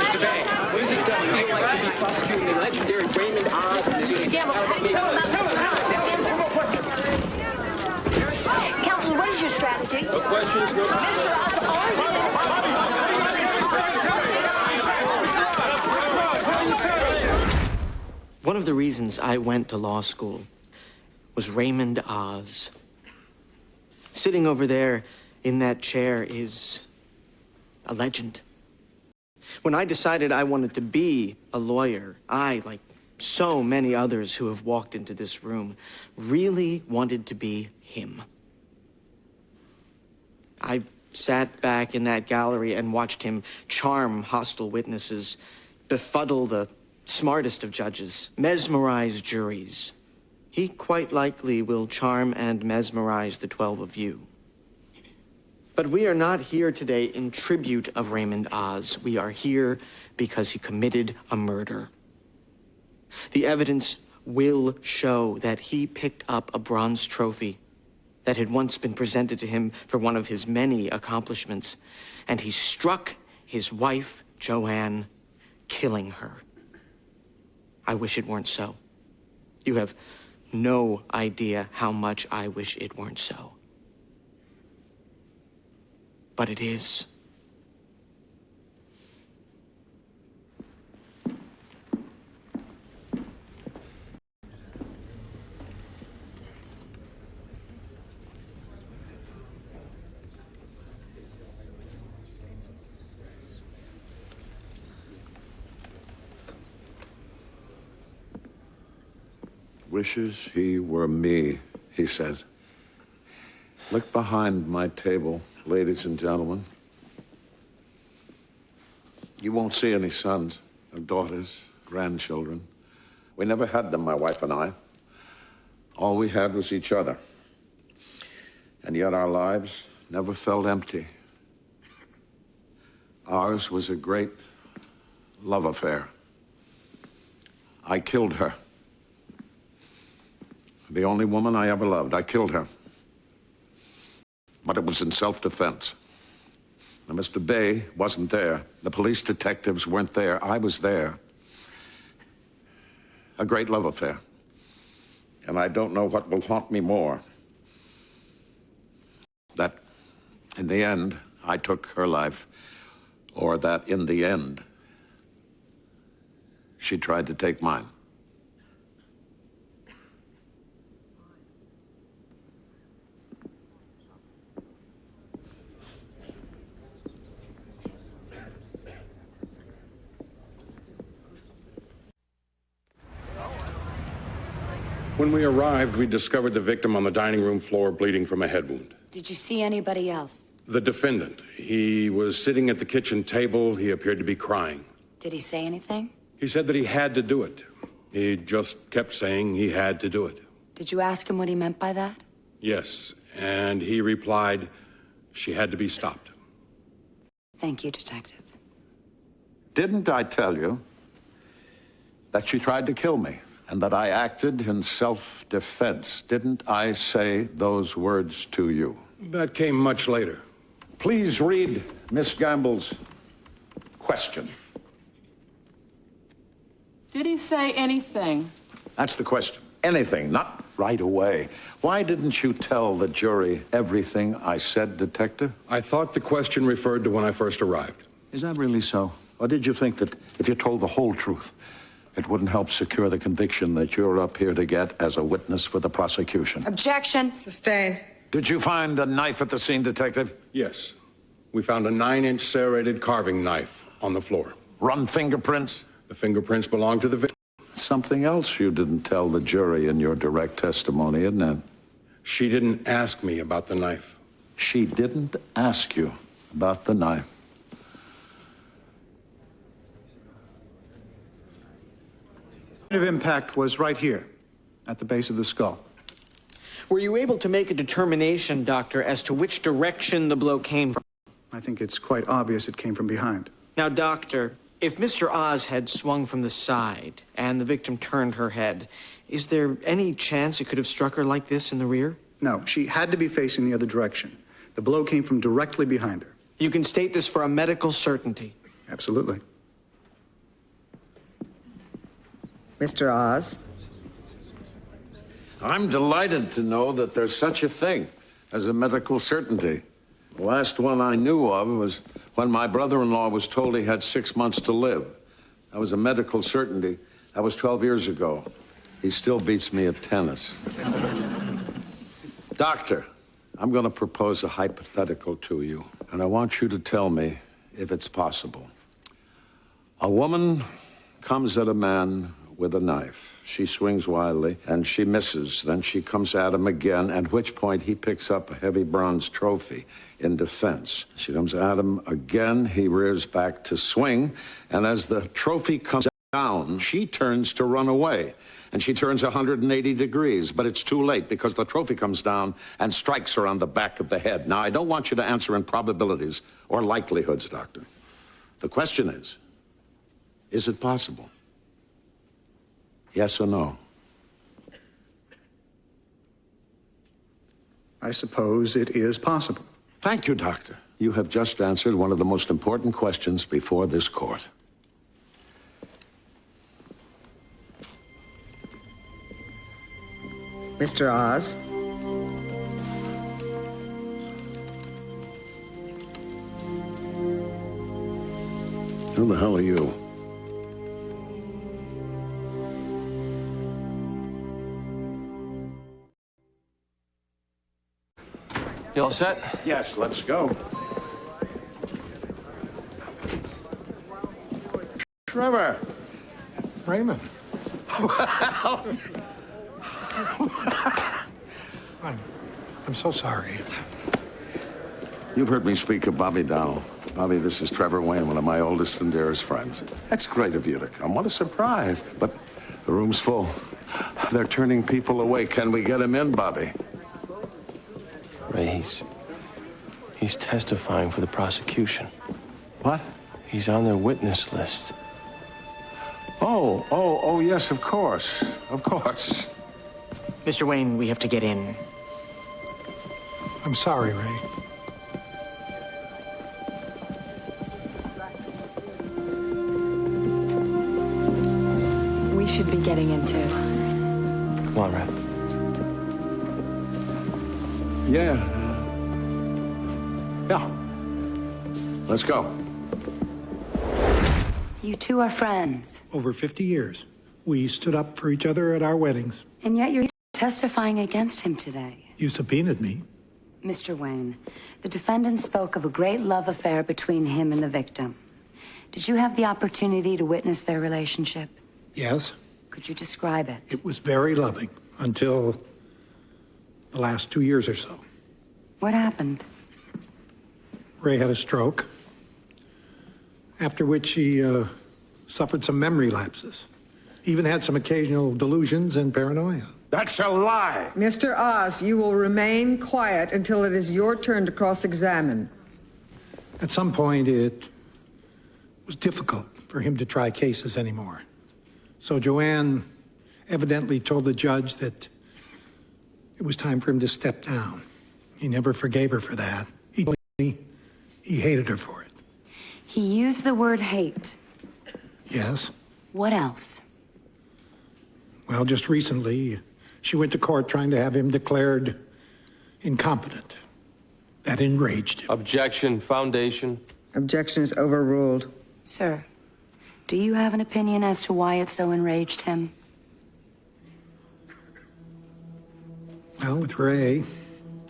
Mr. Bay, what does it feel like to be prosecuting the legendary Raymond Oz? Counselor, what is your strategy? No questions, no Mr. Oz, are you? One of the reasons I went to law school was Raymond Oz. Sitting over there in that chair is a legend. When I decided I wanted to be a lawyer, I, like so many others who have walked into this room, really wanted to be him. I sat back in that gallery and watched him charm hostile witnesses, befuddle the smartest of judges, mesmerize juries. He quite likely will charm and mesmerize the 12 of you. But we are not here today in tribute of Raymond Oz. We are here because he committed a murder. The evidence will show that he picked up a bronze trophy that had once been presented to him for one of his many accomplishments, and he struck his wife, Joanne, killing her. I wish it weren't so. You have no idea how much I wish it weren't so. But it is. Wishes he were me, he says. Look behind my table, ladies and gentlemen. You won't see any sons or daughters, grandchildren. We never had them, my wife and I. All we had was each other. And yet our lives never felt empty. Ours was a great love affair. I killed her. The only woman I ever loved. I killed her. But it was in self-defense. Now, Mr. Bay wasn't there. The police detectives weren't there. I was there. A great love affair. And I don't know what will haunt me more. That, in the end, I took her life, or that, in the end, she tried to take mine. When we arrived, we discovered the victim on the dining room floor bleeding from a head wound. Did you see anybody else? The defendant. He was sitting at the kitchen table. He appeared to be crying. Did he say anything? He said that he had to do it. He just kept saying he had to do it. Did you ask him what he meant by that? Yes, and he replied, she had to be stopped. Thank you, Detective. Didn't I tell you that she tried to kill me? And that I acted in self-defense. Didn't I say those words to you? That came much later. Please read Miss Gamble's question. Did he say anything? That's the question. Anything, not right away. Why didn't you tell the jury everything I said, Detective? I thought the question referred to when I first arrived. Is that really so? Or did you think that if you told the whole truth, it wouldn't help secure the conviction that you're up here to get as a witness for the prosecution? Objection. Sustained. Did you find a knife at the scene, Detective? Yes. We found a 9-inch serrated carving knife on the floor. Run fingerprints? The fingerprints belonged to the victim. Something else you didn't tell the jury in your direct testimony, isn't it? She didn't ask me about the knife. She didn't ask you about the knife. The point of impact was right here, at the base of the skull. Were you able to make a determination, Doctor, as to which direction the blow came from? I think it's quite obvious it came from behind. Now, Doctor, if Mr. Oz had swung from the side and the victim turned her head, is there any chance it could have struck her like this in the rear? No, she had to be facing the other direction. The blow came from directly behind her. You can state this for a medical certainty. Absolutely. Mr. Oz? I'm delighted to know that there's such a thing as a medical certainty. The last one I knew of was when my brother-in-law was told he had 6 months to live. That was a medical certainty. That was 12 years ago. He still beats me at tennis. Doctor, I'm going to propose a hypothetical to you, and I want you to tell me if it's possible. A woman comes at a man with a knife. She swings wildly, and she misses. Then she comes at him again, at which point he picks up a heavy bronze trophy in defense. She comes at him again. He rears back to swing, and as the trophy comes down, she turns to run away. And she turns 180 degrees, but it's too late because the trophy comes down and strikes her on the back of the head. Now, I don't want you to answer in probabilities or likelihoods, Doctor. The question is it possible? Yes or no? I suppose it is possible. Thank you, Doctor. You have just answered one of the most important questions before this court. Mr. Oz? Who the hell are you? You all set? Yes, let's go. Trevor. Raymond. I'm so sorry. You've heard me speak of Bobby Dowell. Bobby, this is Trevor Wayne, one of my oldest and dearest friends. That's great of you to come. What a surprise. But the room's full. They're turning people away. Can we get him in, Bobby? Ray, he's testifying for the prosecution. What? He's on their witness list. Oh, yes, of course. Of course. Mr. Wayne, we have to get in. I'm sorry, Ray. We should be getting in too. Come on, Ray. Yeah. Let's go. You two are friends, Over 50 years. We stood up for each other at our weddings. and yet you're testifying against him today. You subpoenaed me. Mr. Wayne, the defendant spoke of a great love affair between him and the victim. Did you have the opportunity to witness their relationship? Yes, Could you describe it? it was very loving until the last 2 years or so. What happened? Ray had a stroke, after which he suffered some memory lapses. He even had some occasional delusions and paranoia. That's a lie. Mr. Oz, you will remain quiet until it is your turn to cross-examine. At some point, it was difficult for him to try cases anymore. So Joanne evidently told the judge that it was time for him to step down. He never forgave her for that. He told me he hated her for it. He used the word hate. Yes. What else? Well, just recently, she went to court trying to have him declared incompetent. That enraged him. Objection, foundation. Objection is overruled. Sir, do you have an opinion as to why it so enraged him? Well, with Ray,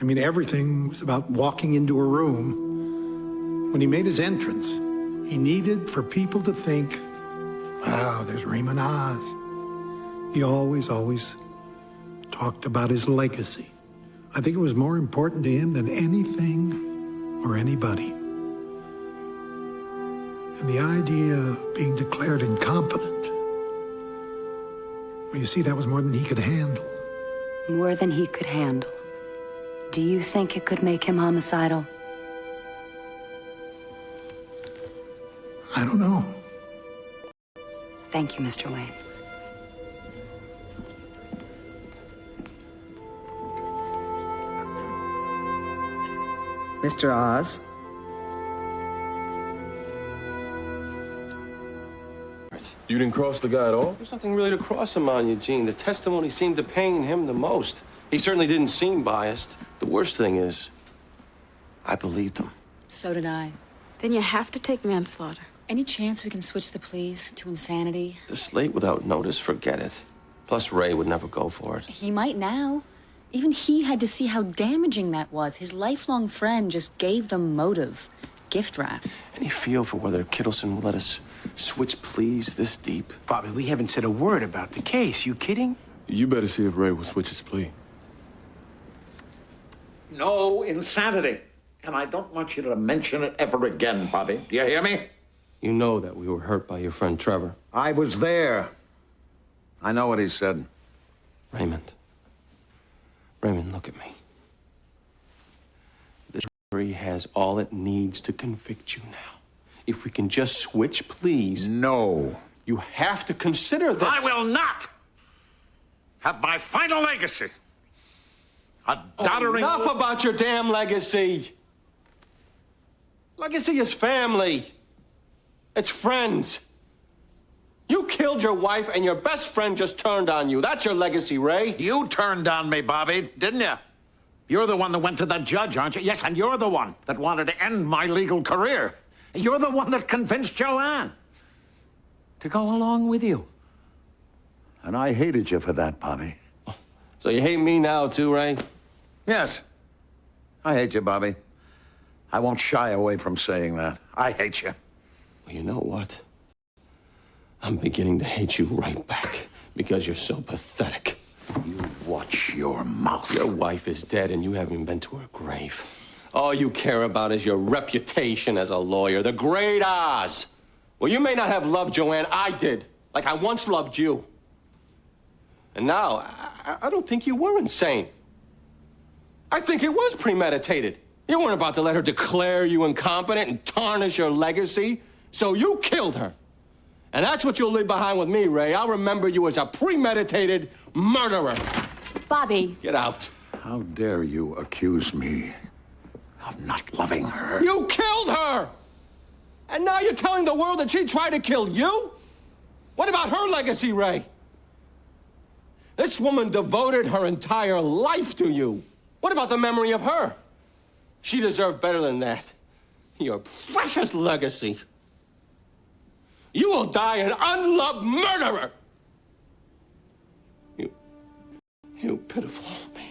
everything was about walking into a room. When he made his entrance, he needed for people to think, wow, there's Raymond Oz. He always talked about his legacy. I think it was more important to him than anything or anybody. And the idea of being declared incompetent, well, you see, that was more than he could handle. More than he could handle. Do you think it could make him homicidal? I don't know. Thank you, Mr. Wayne. Mr. Oz? You didn't cross the guy at all? There's nothing really to cross him on, Eugene. The testimony seemed to pain him the most. He certainly didn't seem biased. The worst thing is, I believed him. So did I. Then you have to take manslaughter. Any chance we can switch the pleas to insanity? This late without notice, forget it. Plus, Ray would never go for it. He might now. Even he had to see how damaging that was. His lifelong friend just gave them motive. Gift wrap. Any feel for whether Kittleson will let us switch pleas this deep? Bobby, we haven't said a word about the case. You kidding? You better see if Ray will switch his plea. No insanity. And I don't want you to mention it ever again, Bobby. Do you hear me? You know that we were hurt by your friend Trevor. I was there. I know what he said. Raymond, look at me. This jury has all it needs to convict you now. If we can just switch pleas. No. You have to consider this. I will not have my final legacy. A doddering... Enough about your damn legacy. Legacy is family. It's friends. You killed your wife and your best friend just turned on you. That's your legacy, Ray. You turned on me, Bobby, didn't you? You're the one that went to the judge, aren't you? Yes, and you're the one that wanted to end my legal career. You're the one that convinced Joanne to go along with you. And I hated you for that, Bobby. So you hate me now, too, Ray? Yes. I hate you, Bobby. I won't shy away from saying that. I hate you. Well, you know what? I'm beginning to hate you right back because you're so pathetic. You watch your mouth. Your wife is dead and you haven't even been to her grave. All you care about is your reputation as a lawyer. The great Oz. Well, you may not have loved Joanne. I did. Like I once loved you. And now, I don't think you were insane. I think it was premeditated. You weren't about to let her declare you incompetent and tarnish your legacy. So you killed her. And that's what you'll leave behind with me, Ray. I'll remember you as a premeditated murderer. Bobby. Get out. How dare you accuse me of not loving her? You killed her! And now you're telling the world that she tried to kill you? What about her legacy, Ray? This woman devoted her entire life to you. What about the memory of her? She deserved better than that. Your precious legacy. You will die an unloved murderer! You pitiful man.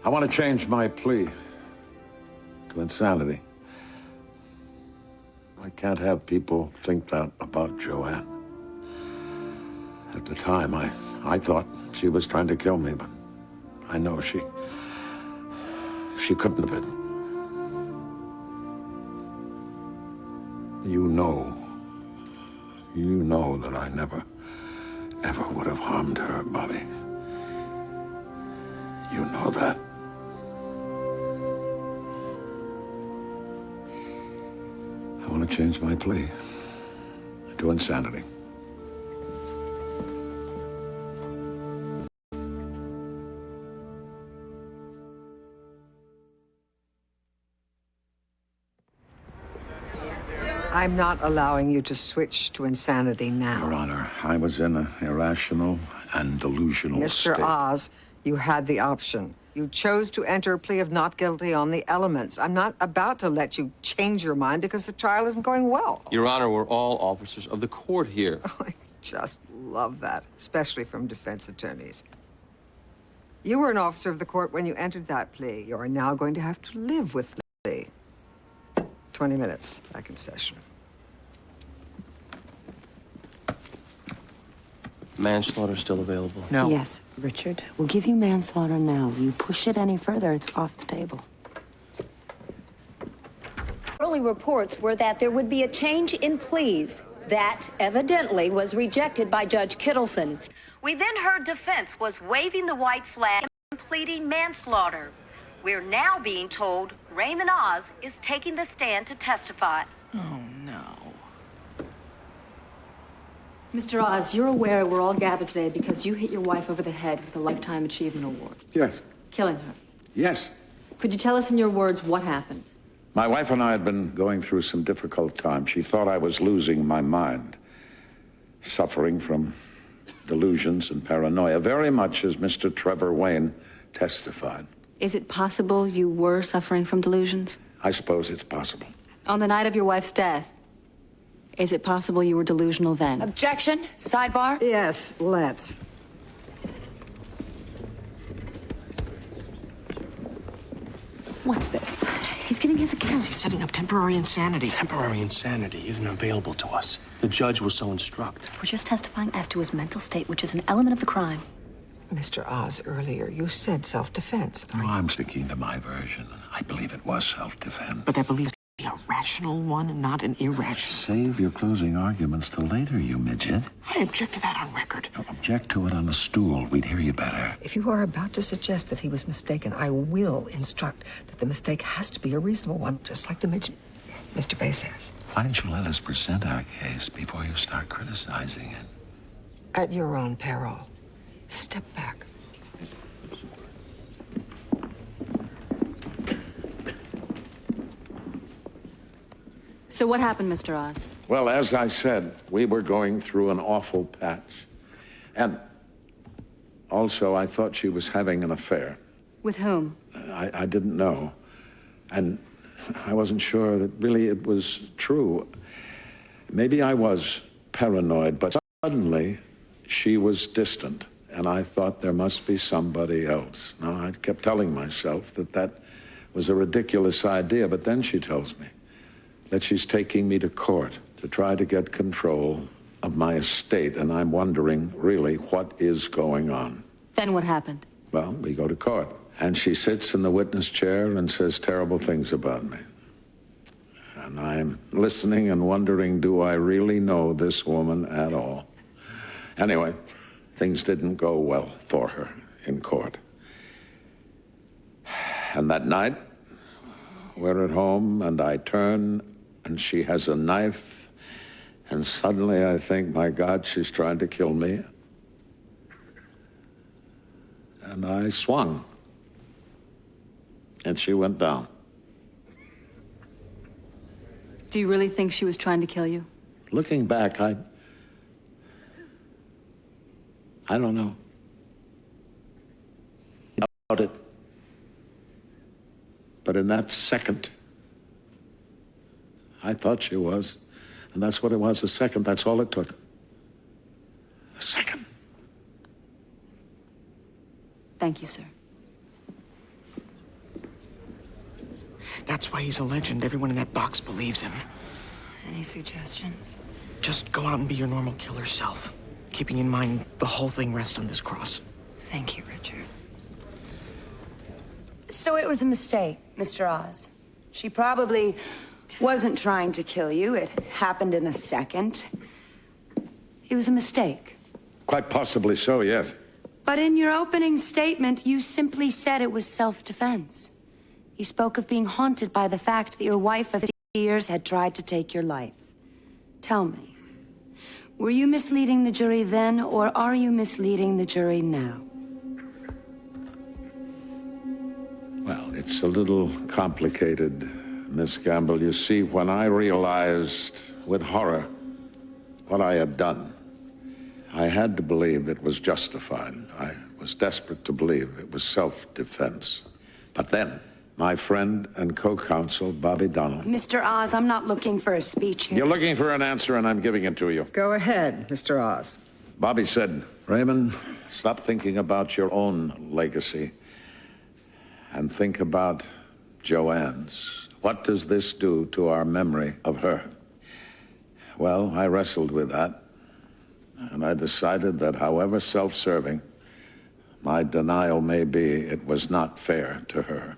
I want to change my plea to insanity. I can't have people think that about Joanne. At the time, I thought she was trying to kill me, but I know she couldn't have been. You know that I never, ever would have harmed her, Bobby. You know that. I want to change my plea to insanity. I'm not allowing you to switch to insanity now. Your Honor, I was in an irrational and delusional state. Mr. Oz, you had the option. You chose to enter a plea of not guilty on the elements. I'm not about to let you change your mind because the trial isn't going well. Your Honor, we're all officers of the court here. Oh, I just love that, especially from defense attorneys. You were an officer of the court when you entered that plea. You are now going to have to live with the plea. 20 minutes, back in session. Manslaughter still available? No. Yes, Richard. We'll give you manslaughter now. You push it any further, it's off the table. Early reports were that there would be a change in pleas. That evidently was rejected by Judge Kittleson. We then heard defense was waving the white flag and pleading manslaughter. We're now being told Raymond Oz is taking the stand to testify. Oh, no. Mr. Oz, you're aware we're all gathered today because you hit your wife over the head with a Lifetime Achievement Award. Yes. Killing her. Yes. Could you tell us in your words what happened? My wife and I had been going through some difficult times. She thought I was losing my mind, suffering from delusions and paranoia, very much as Mr. Trevor Wayne testified. Is it possible you were suffering from delusions? I suppose it's possible. On the night of your wife's death, is it possible you were delusional then? Objection? Sidebar? Yes, let's. What's this? He's giving his account. He's setting up temporary insanity. Temporary insanity isn't available to us. The judge will so instruct. We're just testifying as to his mental state, which is an element of the crime. Mr. Oz, earlier you said self-defense. No, I'm sticking to my version. I believe it was self-defense. But that belief is a rational one, not an irrational. Save your closing arguments till later, you midget. I object to that on record. No, object to it on a stool. We'd hear you better. If you are about to suggest that he was mistaken, I will instruct that the mistake has to be a reasonable one, just like the Mr. Bay says. Why don't you let us present our case before you start criticizing it? At your own peril. Step back. So what happened, Mr. Oz? Well, as I said, we were going through an awful patch. And also, I thought she was having an affair. With whom? I didn't know. And I wasn't sure that really it was true. Maybe I was paranoid, but suddenly she was distant. And I thought there must be somebody else. Now, I kept telling myself that that was a ridiculous idea, but then she tells me that she's taking me to court to try to get control of my estate, and I'm wondering, really, what is going on? Then what happened? Well, we go to court, and she sits in the witness chair and says terrible things about me. And I'm listening and wondering, do I really know this woman at all? Anyway, things didn't go well for her in court. And that night, we're at home, and I turn, and she has a knife, and suddenly I think, my God, she's trying to kill me. And I swung, and she went down. Do you really think she was trying to kill you? Looking back, I don't know. About it. But in that second, I thought she was. And that's what it was, a second. That's all it took. A second. Thank you, sir. That's why he's a legend. Everyone in that box believes him. Any suggestions? Just go out and be your normal killer self, keeping in mind the whole thing rests on this cross. Thank you, Richard. So it was a mistake, Mr. Oz. She probably wasn't trying to kill you. It happened in a second. It was a mistake. Quite possibly so, yes. But in your opening statement, you simply said it was self-defense. You spoke of being haunted by the fact that your wife of 50 years had tried to take your life. Tell me, were you misleading the jury then, or are you misleading the jury now? Well, it's a little complicated, Miss Gamble. You see, when I realized with horror what I had done, I had to believe it was justified. I was desperate to believe it was self-defense. But then, my friend and co-counsel, Bobby Donnell. Mr. Oz, I'm not looking for a speech here. You're looking for an answer, and I'm giving it to you. Go ahead, Mr. Oz. Bobby said, Raymond, stop thinking about your own legacy and think about Joanne's. What does this do to our memory of her? Well, I wrestled with that, and I decided that however self-serving my denial may be, it was not fair to her.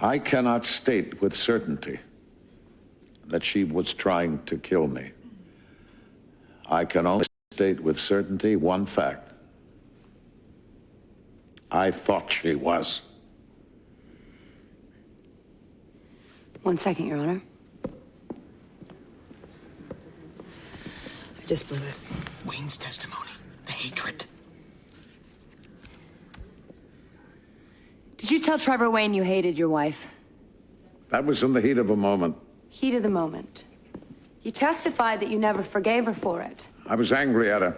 I cannot state with certainty that she was trying to kill me, I can only state with certainty one fact. I thought she was. 1 second, Your Honor. I just blew it. Wayne's testimony, the hatred. Did you tell Trevor Wayne you hated your wife? That was in the heat of a moment. Heat of the moment. You testified that you never forgave her for it. I was angry at her.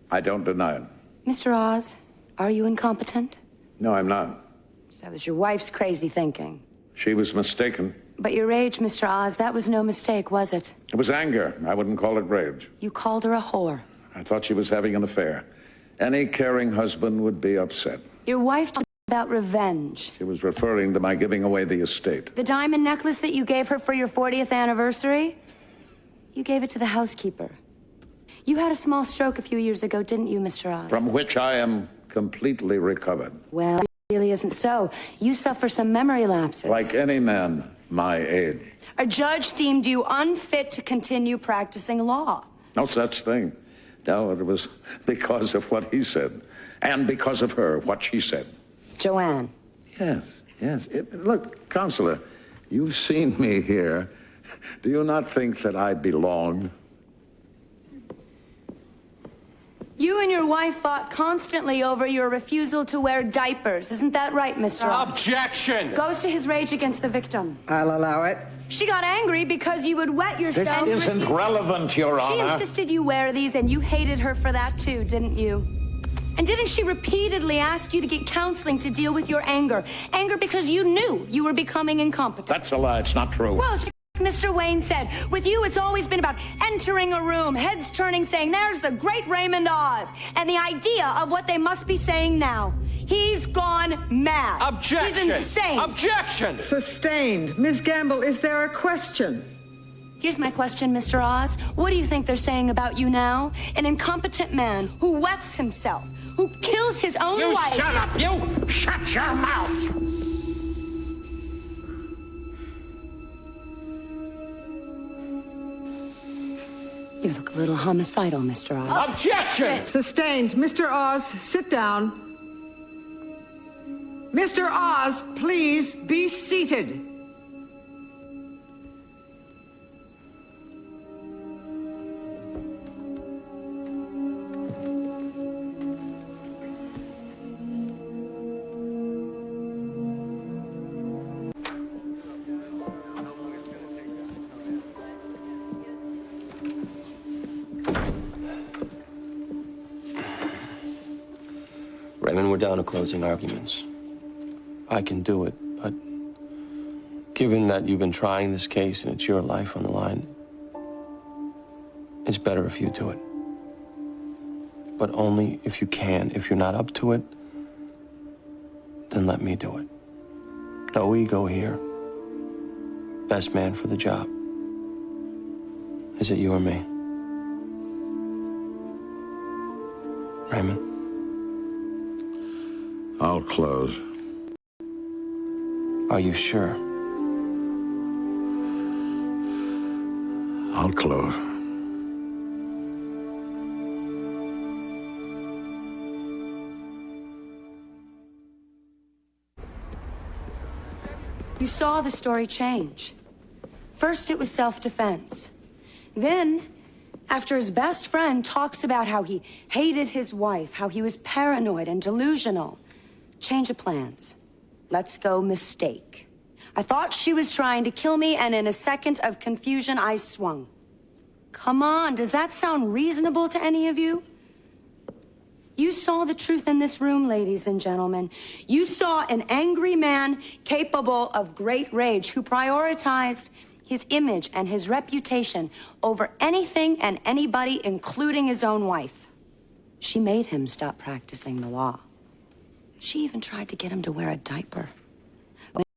I don't deny it. Mr. Oz, are you incompetent? No, I'm not. So that was your wife's crazy thinking. She was mistaken. But your rage, Mr. Oz, that was no mistake, was it? It was anger. I wouldn't call it rage. You called her a whore. I thought she was having an affair. Any caring husband would be upset. Your wife talked about revenge. She was referring to my giving away the estate. The diamond necklace that you gave her for your 40th anniversary, you gave it to the housekeeper. You had a small stroke a few years ago, didn't you, Mr. Oz? From which I am completely recovered. Well, it really isn't so. You suffer some memory lapses. Like any man my age. A judge deemed you unfit to continue practicing law. No such thing. No, it was because of what he said. And because of her, what she said. Joanne. Yes, yes. Look, Counselor, you've seen me here. Do you not think that I belong? You and your wife fought constantly over your refusal to wear diapers. Isn't that right, Mr. Oz? Objection! Goes to his rage against the victim. I'll allow it. She got angry because you would wet yourself. This isn't relevant, Your She Honor. insisted you wear these, and you hated her for that too, didn't you? And didn't she repeatedly ask you to get counseling to deal with your anger? Anger because you knew you were becoming incompetent. That's a lie. It's not true. Well, Mr. Wayne said, with you, it's always been about entering a room, heads turning, saying, there's the great Raymond Oz, and the idea of what they must be saying now. He's gone mad. Objection! He's insane. Objection! Sustained. Ms. Gamble, is there a question? Here's my question, Mr. Oz. What do you think they're saying about you now? An incompetent man who wets himself, who kills his own wife. You shut up! You shut your mouth! You look a little homicidal, Mr. Oz. Objection! Sustained. Mr. Oz, sit down. Mr. Oz, please be seated. Raymond, we're down to closing arguments. I can do it, but given that you've been trying this case and it's your life on the line, it's better if you do it. But only if you can. If you're not up to it, then let me do it. No ego here. Best man for the job. Is it you or me? Raymond? I'll close. Are you sure? I'll close. You saw the story change. First, it was self-defense. Then, after his best friend talks about how he hated his wife, how he was paranoid and delusional, change of plans. Let's go mistake. I thought she was trying to kill me, and in a second of confusion, I swung. Come on, does that sound reasonable to any of you? You saw the truth in this room, ladies and gentlemen. You saw an angry man capable of great rage who prioritized his image and his reputation over anything and anybody, including his own wife. She made him stop practicing the law. She even tried to get him to wear a diaper.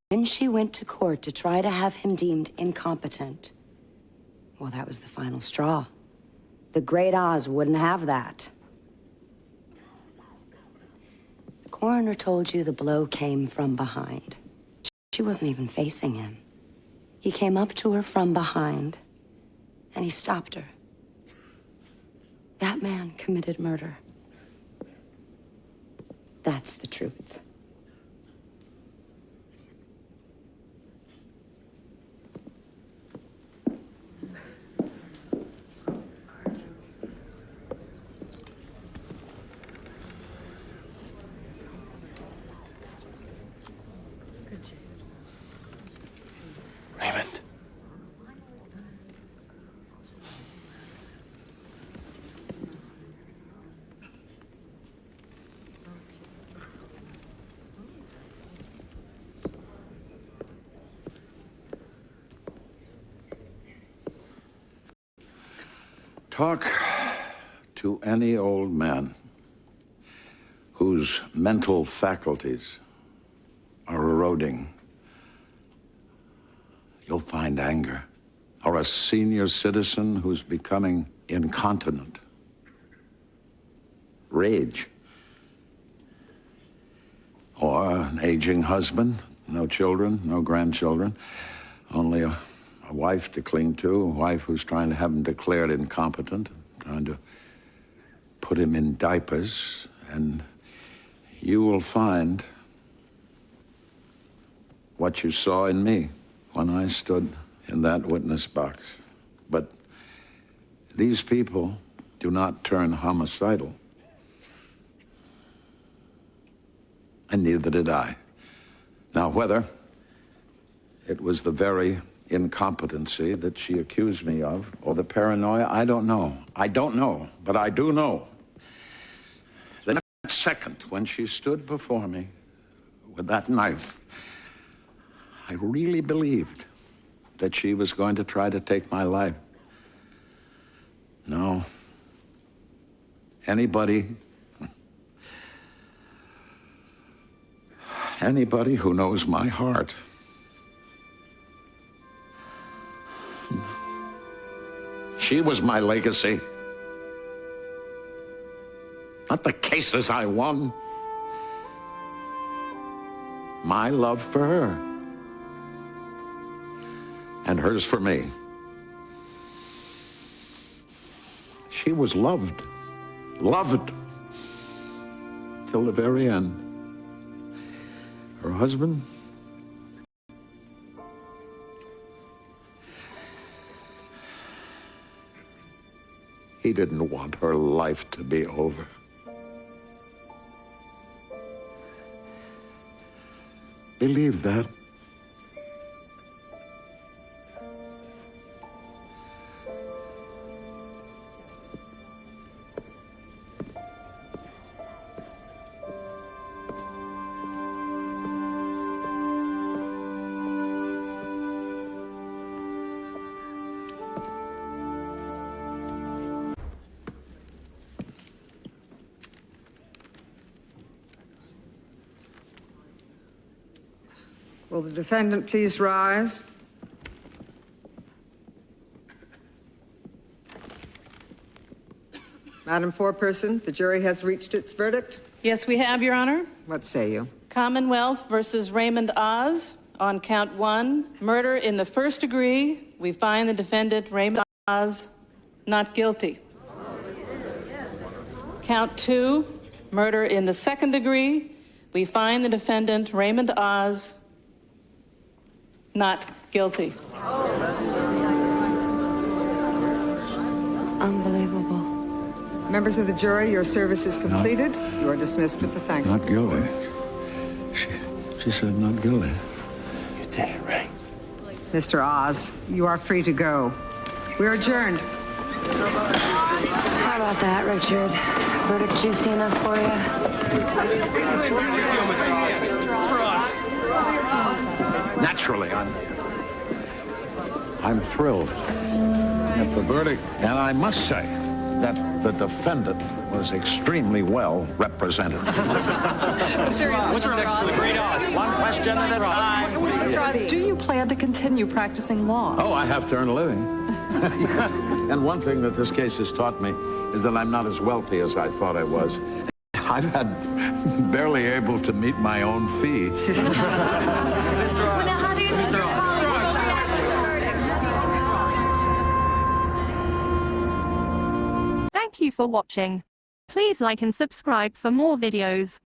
When she went to court to try to have him deemed incompetent, well, that was the final straw. The great Oz wouldn't have that. The coroner told you the blow came from behind. She wasn't even facing him. He came up to her from behind, and he stopped her. That man committed murder. That's the truth. Raymond. Talk to any old man whose mental faculties are eroding. You'll find anger. Or a senior citizen who's becoming incontinent. Rage. Or an aging husband, no children, no grandchildren, only a wife to cling to, a wife who's trying to have him declared incompetent, trying to put him in diapers, and you will find what you saw in me when I stood in that witness box. But these people do not turn homicidal. And neither did I. Now, whether it was the very incompetency that she accused me of, or the paranoia, I don't know. I don't know, but I do know. The next second, when she stood before me with that knife, I really believed that she was going to try to take my life. No. Anybody who knows my heart she was my legacy. Not the cases I won. My love for her. And hers for me. She was loved. Loved. Till the very end. Her husband, he didn't want her life to be over. Believe that. Will the defendant please rise? Madam Foreperson, the jury has reached its verdict. Yes, we have, Your Honor. What say you? Commonwealth versus Raymond Oz on count 1, murder in the first degree. We find the defendant, Raymond Oz, not guilty. Count 2, murder in the second degree. We find the defendant, Raymond Oz, not guilty. Unbelievable. Members of the jury, your service is completed. You are dismissed with the thanks. Not guilty. She said not guilty. You did it, right? Mr. Oz, you are free to go. We're adjourned. How about that, Richard? Verdict juicy enough for you? Naturally, I'm thrilled at the verdict, and I must say that the defendant was extremely well represented. What's next for the great Oz? One question at a time. Mr. Oz, do you plan to continue practicing law? Oh, I have to earn a living. Yes. And one thing that this case has taught me is that I'm not as wealthy as I thought I was. I've had barely able to meet my own fee. Thank you you for watching. Please like and subscribe for more videos.